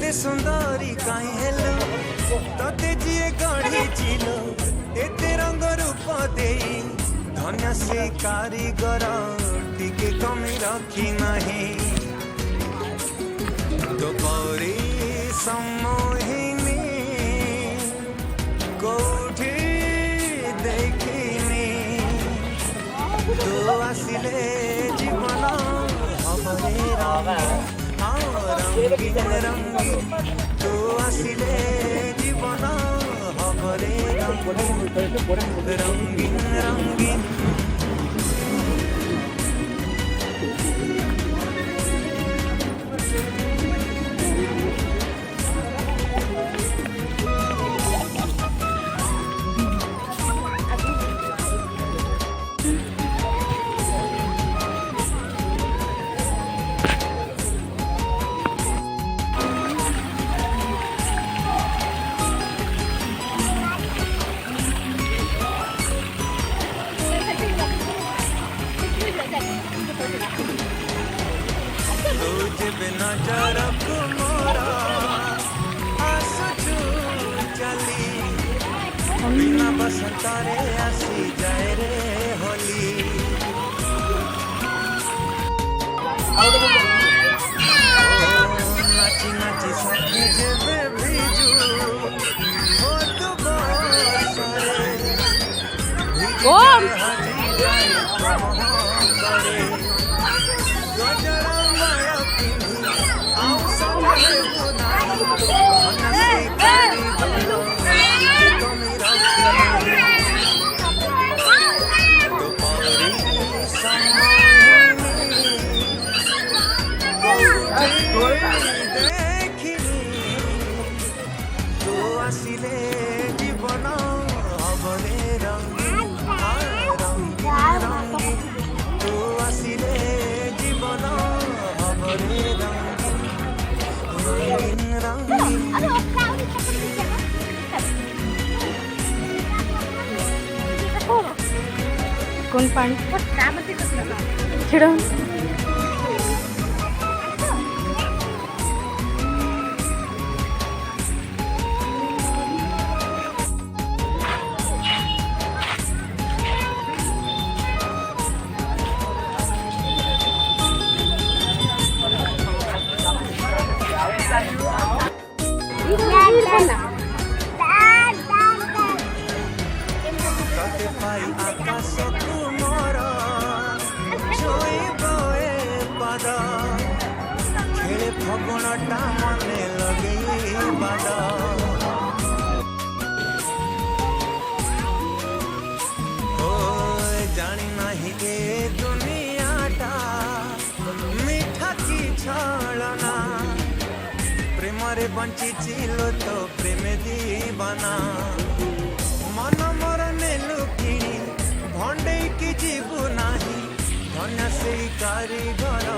एते सुंदरी काई हेलो तते जिए गढ़ी चिलो एते रंग रूप देई धन्य से कारीगर टिके कमी रखी नहीं तो परी सम्मोहिनी कोठी देखिनी तू आसिले जीवन हबरे रंगीन रंगीन तू आसिले जीवन हबरे रंगीन रंगीन बिना जरक मोरा आसचू चली बिना बसंतारे आसी जाए रे होली नाची नाची साथी जेबे भीजू हो तो बसरे भीजू हाजी जाए करे गजरा आसिले जीवन हबरे रंगीन रंगीन तू आसिले जीवन हबरे रंगीन रंगीन कोण पाणी चिडवून आकाश तुमर छोइबे पाद खेले फगुणटा मने लगे बाद ओ जानी नहीं ए दुनियाटा मीठा की छलना प्रेम रे बंची चिलो तो प्रेम दीवाना मन मोर नेलु किणी भंडे की जीवु नाही धन्य से कारीगर